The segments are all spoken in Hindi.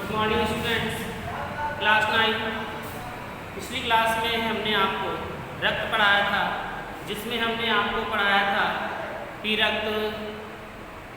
Good morning students, class 9। पिछली क्लास में हमने आपको रक्त पढ़ाया था, जिसमें हमने आपको पढ़ाया था कि रक्त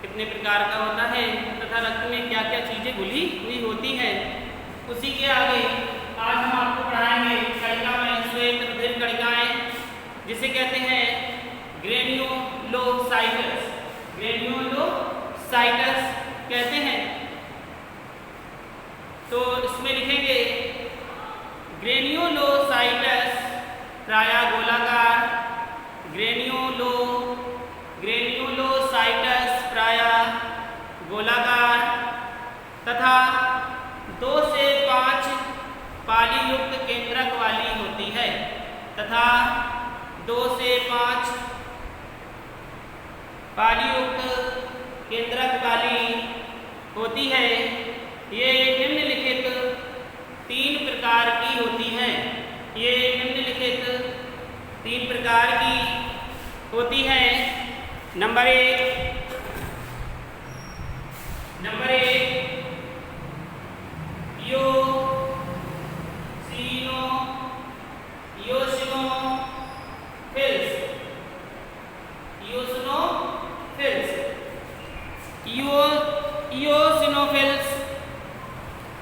कितने प्रकार का होता है तथा रक्त में क्या क्या चीज़ें घुली हुई होती है। उसी के आगे आज हम आपको पढ़ाएंगे कणिका में श्वेत रुधिर कणिकाएं, जिसे कहते हैं ग्रेन्युलोसाइट्स। ग्रेन्युलोसाइट्स कहते हैं। तो इसमें लिखेंगे ग्रेन्युलोसाइट्स प्रायः गोलाकार, ग्रेन्युलोसाइट्स प्रायः गोलाकार तथा 2 से 5 पालीयुक्त केंद्रक वाली होती है। तथा 2 से 5 पालीयुक्त केंद्रक वाली होती है। ये निम्नलिखित 3 प्रकार की होती हैं। ये निम्नलिखित 3 प्रकार की होती है। नंबर 1 इओसिनोफिल्स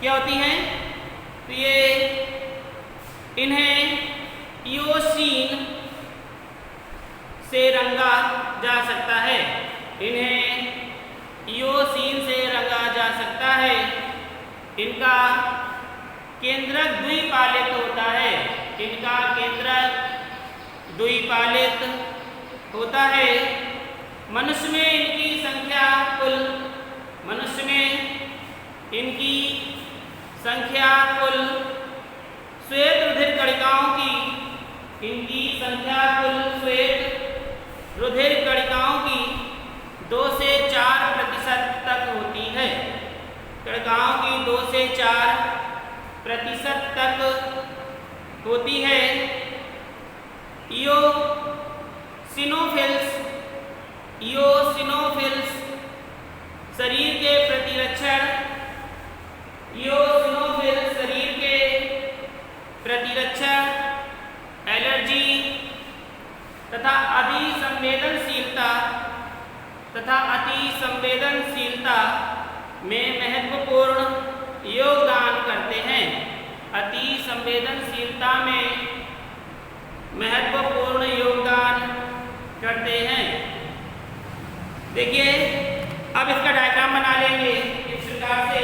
क्या होती हैं? तो ये इन्हें इओसिन से रंगा जा सकता है। इन्हें इओसिन से रंगा जा सकता है। इनका केंद्रक द्विपालित होता है। इनका केंद्रक द्विपालित होता है। मनुष्य में इनकी संख्या कुल श्वेत रुधिर कणिकाओं की इनकी संख्या कुल श्वेत रुधिर कणिकाओं की 2 से 4% तक होती है। कणिकाओं की 2 से 4% तक होती है। इओसिनोफिल्स शरीर के प्रतिरक्षण, एलर्जी तथा अतिसंवेदनशीलता में महत्वपूर्ण योगदान करते हैं। अतिसंवेदनशीलता में महत्वपूर्ण योगदान करते हैं। देखिए, अब इसका डायग्राम बना लेंगे इस प्रकार से।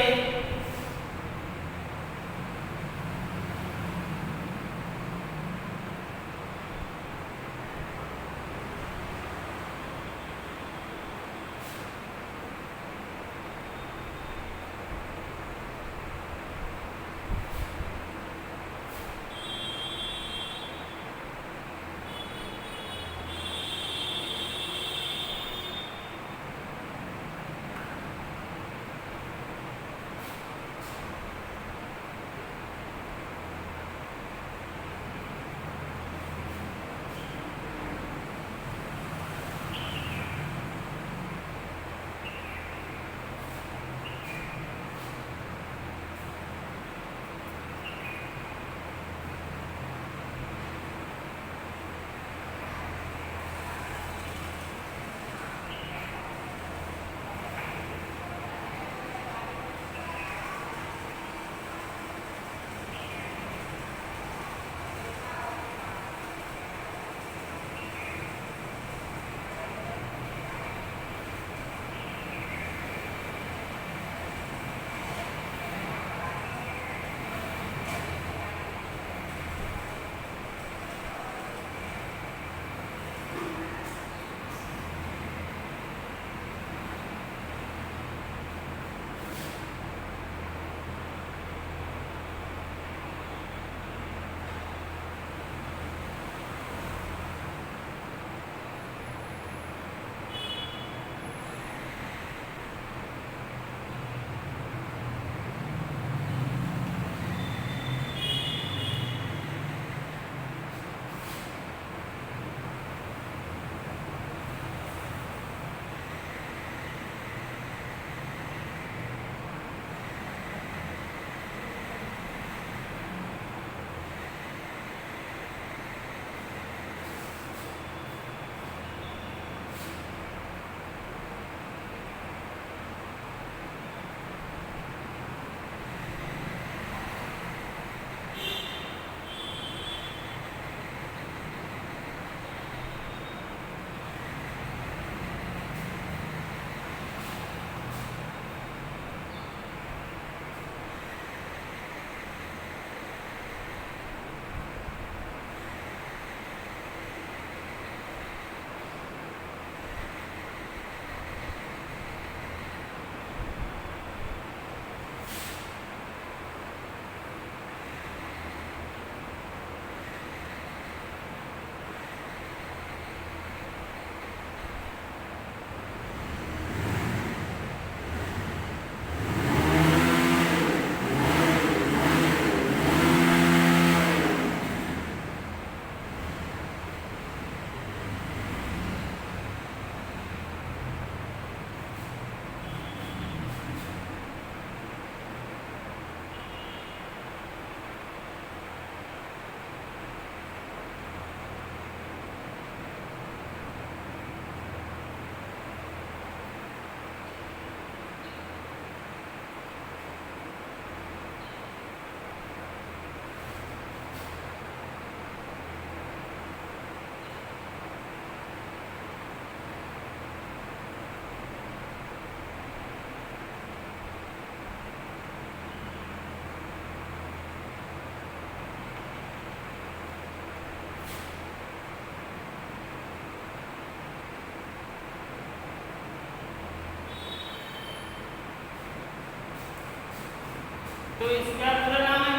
तो इसका पूरा नाम है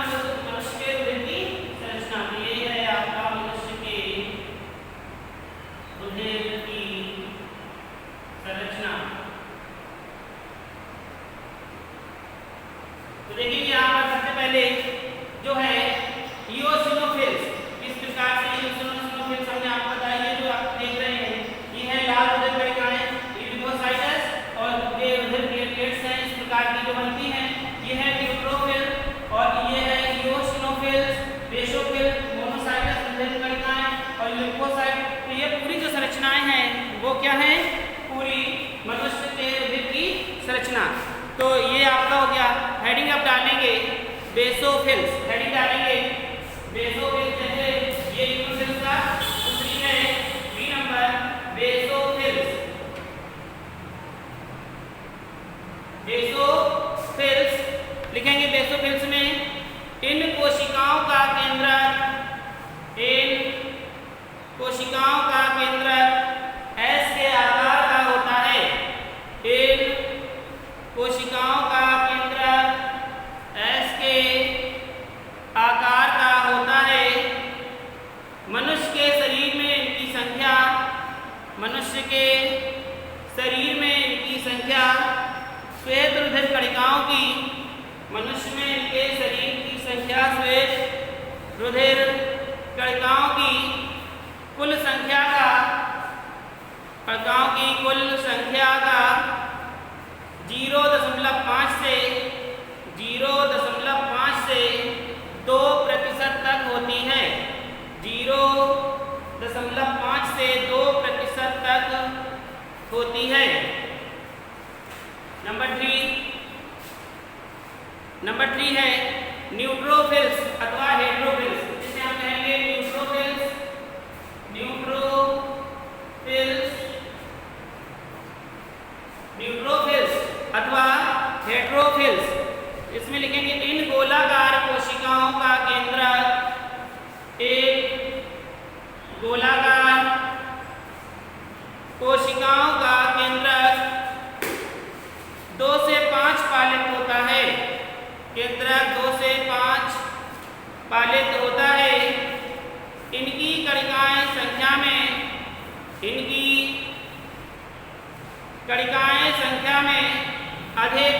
मनुष्य के रुधिर की संरचना। तो ये है आपका मनुष्य के रुधिर की संरचना। तो देखिए यहाँ पर सबसे पहले जो है इओसिनोफिल्स, इस प्रकार से इओसिनोफिल्स हमने आपको बताया। ये जो आप देख रहे हैं ये है लाल रुधिर कणिकाएं, लिम्फोसाइट्स, और ये रुधिर प्लेटलेट्स हैं इस प्रकार की जो बनती हैं। ये है न्यूट्रोफिल और ये है इओसिनोफिल्स, बेसोफिल, मोनोसाइट्स रुधिर कणिकाएं और लिम्फोसाइट। तो ये पूरी जो संरचनाएं हैं वो क्या है, पूरी मनुष्य के रुधिर की संरचना। तो ये आपका हो गया। हेडिंग अब डालेंगे बेसोफिल्स, हेडिंग डालेंगे बेसोफिल्स। जैसे ये न्यूट्रोफिल्स का दूसरी है बी नंबर बेसोफिल्स। बेसोफिल्स लिखेंगे। बेसोफिल्स में इन कोशिकाओं का केंद्रक, इन कोशिकाओं का केंद्रक एस के आकार का होता है। इन कोशिकाओं का केंद्रक एस के आकार का होता है। मनुष्य के शरीर में इनकी संख्या, मनुष्य के शरीर में इनकी संख्या श्वेत रुधिर कणिकाओं की, मनुष्य में इनके शरीर की संख्या श्वेत रुधिर कणिकाओं की कुल संख्या का, कणिकाओं की कुल संख्या का 0.5 से 2% तक होती है। 0.5 से 2% तक होती है। नंबर 3 है न्यूट्रोफिल्स अथवा हेट्रोफिल्स, जिसे हम कहेंगे न्यूट्रोफिल्स, न्यूट्रोफिल्स अथवा हेट्रोफिल्स। इसमें लिखेंगे इन गोलाकार कोशिकाओं का केंद्रक, एक गोलाकार कोशिकाओं का केंद्रक 2 से 5 पालित होता है। केंद्रक 2 से 5 पालित होता है। इनकी कणिकाएं संख्या में, इनकी कणिकाएं संख्या में अधिक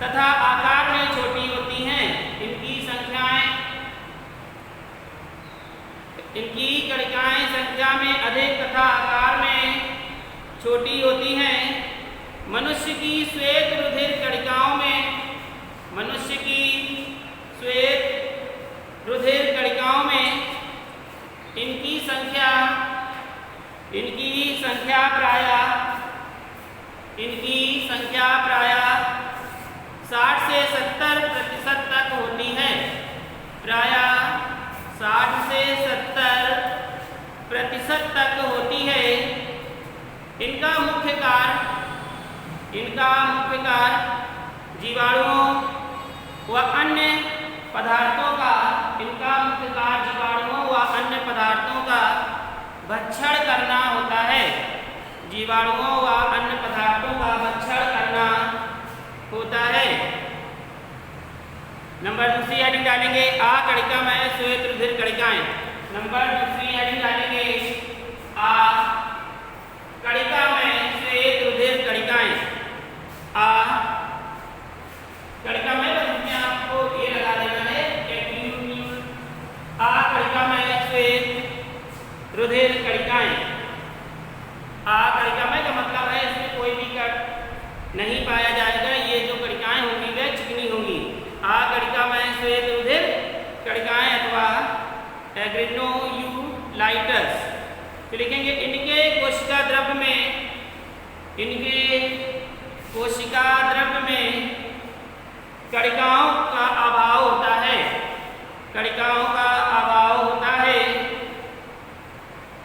तथा आकार में छोटी होती हैं। इनकी कणिकाएं संख्या में अधिक तथा आकार में छोटी होती हैं। मनुष्य की श्वेत रुधिर कणिकाओं में, मनुष्य की श्वेत रुधिर कणिकाओं में इनकी संख्या प्रायः 60 से 70% तक होती है। प्रायः 60 से 70% तक होती है। इनका मुख्य कार्य जीवाणुओं व अन्य पदार्थों का, भक्षण करना होता है। जीवाणुओं व अन्य पदार्थों का भक्षण करना होता है। नंबर दूसरी हेडिंग डालेंगे आ कणिका में श्वेत रुधिर कणिकाएं। नंबर दूसरी हेडिंग डालेंगे आ कणिका में श्वेत रुधिर कणिकाएं। आ कणिका में बस आपको ये लगा देना है आ कणिका में श्वेत रुधिर कणिकाएं। आ कणिका में का मतलब है इसमें कोई भी कण नहीं पाया जाएगा। ये जो कणिकाएं होंगी वे चिकनी होंगी। आ कणिका में श्वेत रुधिर कणिकाएं अथवा एग्रेनोयूलाइट्स। तो लिखेंगे इनके कोशिका द्रव्य में कणिकाओं का अभाव होता है। कणिकाओं का अभाव होता है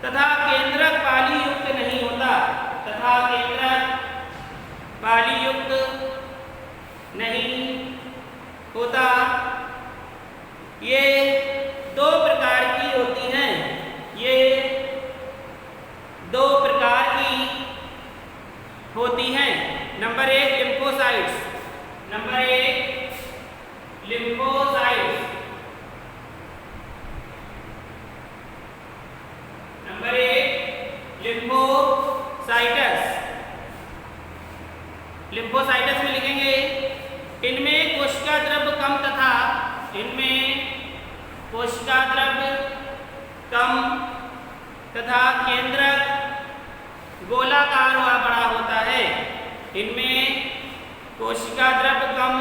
तथा केंद्रक पाली युक्त नहीं होता। ये 2 प्रकार की होती हैं। ये 2 प्रकार की होती हैं। Number 1 lymphocytes. Number 1 lymphocytes. Number 8 लिम्फोसाइटस। लिम्फोसाइटस में लिखेंगे इनमें कोशिका द्रव्य कम तथा केंद्रक गोलाकार व बड़ा होता है। इनमें कोशिका द्रव्य कम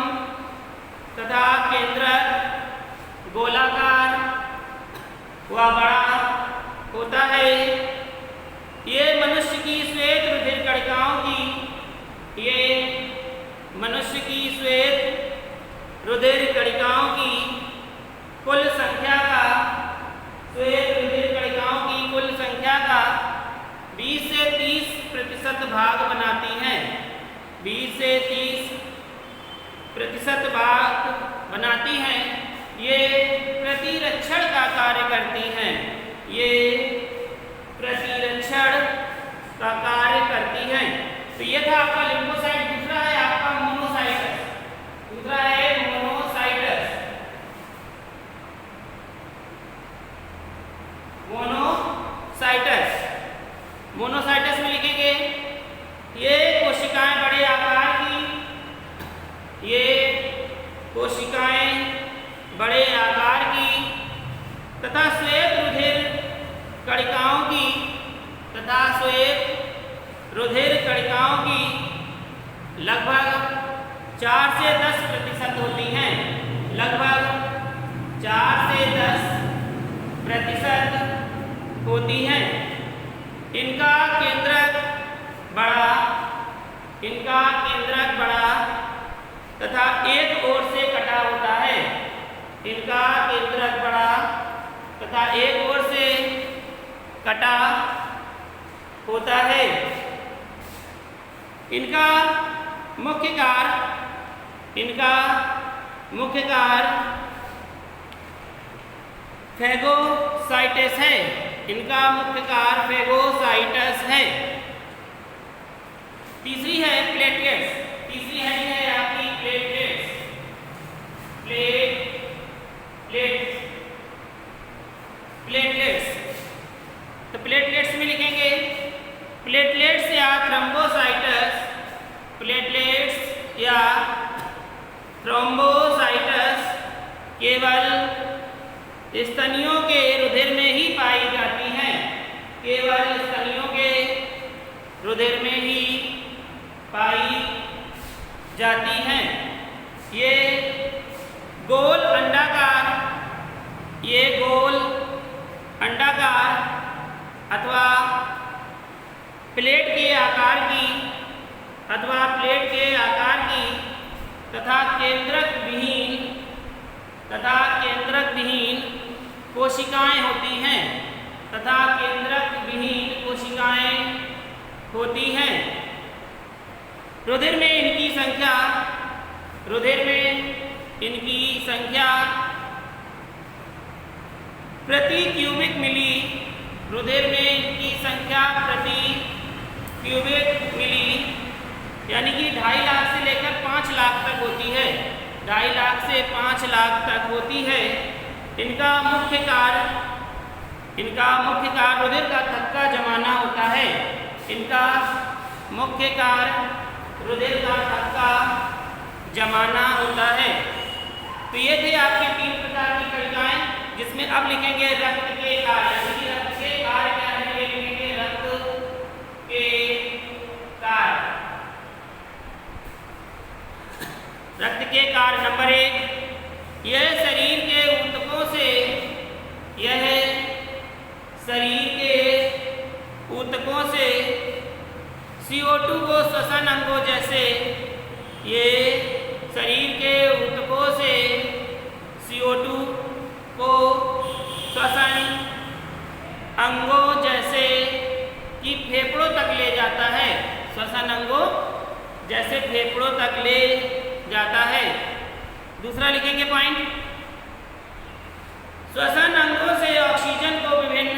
तथा केंद्रक गोलाकार व बड़ा होता है। ये मनुष्य की श्वेत रुधिर कणिकाओं की कुल संख्या का 20 से 30% भाग बनाती हैं। 20 से 30% भाग बनाती हैं। ये प्रतिरक्षण का कार्य करती हैं। तो ये था आपका लिम्फोसाइट। दूसरा है आपका मोनोसाइटस। मोनोसाइटस में लिखेंगे ये कोशिकाएं बड़े आकार की तथा श्वेत रुधिर कणिकाओं की लगभग 4 से 10% होती हैं। लगभग 4 से 10% होती हैं। इनका केंद्रक बड़ा तथा एक ओर से कटा होता है। इनका केंद्रक बड़ा तथा एक ओर से कटा होता है। इनका मुख्य कार्य फेगोसाइटस है। तीसरी है प्लेटलेट्स। तीसरी हेडिंग है आपकी प्लेटलेट्स। तो प्लेटलेट्स में लिखेंगे प्लेटलेट्स या थ्रोम्बोसाइटस केवल स्तनियों के रुधिर में ही पाई जाती हैं। ये गोल अंडाकार अथवा प्लेट के आकार की तथा केंद्रक विहीन कोशिकाएं होती हैं। रुधिर में इनकी संख्या प्रति क्यूबिक मिली यानी कि 2.5 लाख से लेकर 5 लाख तक होती है। 2.5 लाख से 5 लाख तक होती है। इनका मुख्य कार्य रुधिर का थक्का जमाना होता है। तो ये थे आपके 3 प्रकार की कणिकाएं, जिसमें अब लिखेंगे रक्त के कार्य। रक्त के कार्य क्या है? ये लिखेंगे रक्त के कार्य। रक्त के कार्य नंबर 1, यह शरीर के ऊतकों से CO2 को श्वसन अंगों जैसे CO2 को श्वसन अंगों जैसे कि फेफड़ों तक ले जाता है। दूसरा लिखेंगे पॉइंट, श्वसन अंगों से ऑक्सीजन को विभिन्न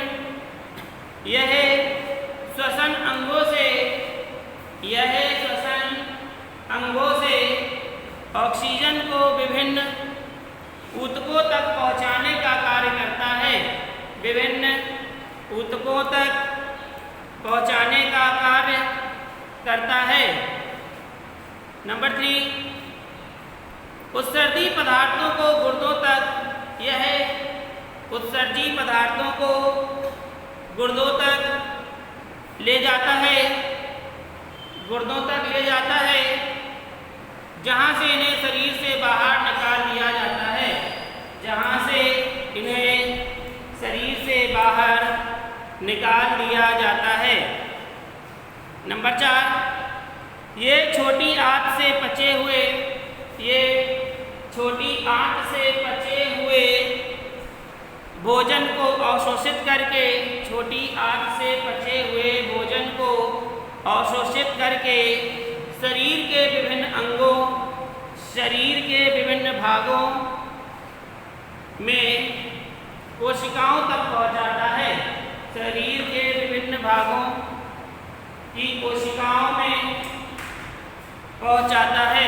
ऑक्सीजन को विभिन्न ऊतकों तक पहुंचाने का कार्य करता है। विभिन्न ऊतकों तक पहुंचाने का कार्य करता है। नंबर 3, उत्सर्जी पदार्थों को गुर्दों तक, यह उत्सर्जी पदार्थों को गुर्दों तक ले जाता है, गुर्दों तक ले जाता है, जहां से इन्हें शरीर से बाहर निकाल दिया जाता है, जहां से इन्हें शरीर से बाहर निकाल दिया जाता है। नंबर 4, ये छोटी आंत से पचे हुए, ये छोटी आंत से पचे हुए भोजन को अवशोषित करके, छोटी आंत से पचे हुए भोजन को अवशोषित करके शरीर के विभिन्न अंगों, शरीर के विभिन्न भागों में कोशिकाओं तक पहुंचाता है। शरीर के विभिन्न भागों की कोशिकाओं में पहुंचाता है।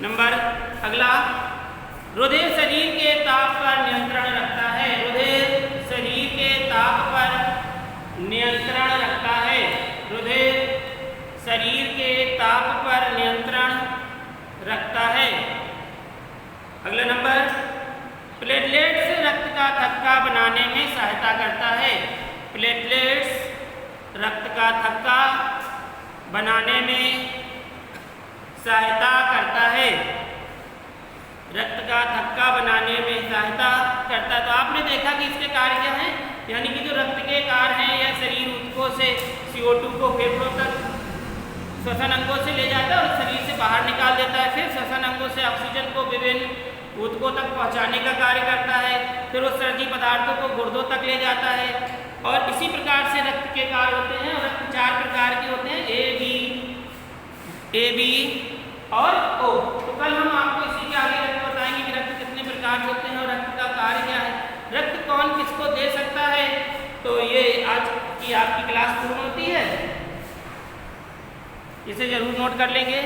नंबर अगला, रुधिर शरीर के ताप पर नियंत्रण रखता है। रुधिर शरीर के ताप पर नियंत्रण रखता है। रुधिर शरीर के ताप पर नियंत्रण रखता है। अगला नंबर, प्लेटलेट्स रक्त का थक्का बनाने में सहायता करता है। प्लेटलेट्स रक्त का थक्का बनाने में सहायता करता है। रक्त का थक्का बनाने में सहायता करता है। तो आपने देखा कि इसके कार्य क्या हैं, यानी कि जो रक्त के कार्य हैं, यह शरीर ऊतकों से CO2 को फेफड़ों तक श्वसन अंगों से ले जाता है और शरीर से बाहर निकाल देता है। फिर श्वसन अंगों से ऑक्सीजन को विभिन्न ऊतकों तक पहुंचाने का कार्य करता है। फिर उत्सर्जी पदार्थों को गुर्दों तक ले जाता है। और इसी प्रकार से रक्त के कार्य होते हैं। और रक्त 4 प्रकार के होते हैं, A, B और O। तो कल हम आपको इसी के आगे रक्त बताएंगे कि रक्त कितने प्रकार के होते हैं और रक्त का कार्य क्या है, रक्त कौन किसको दे सकता है। तो ये आज की आपकी क्लास पूर्ण होती है, इसे जरूर नोट कर लेंगे।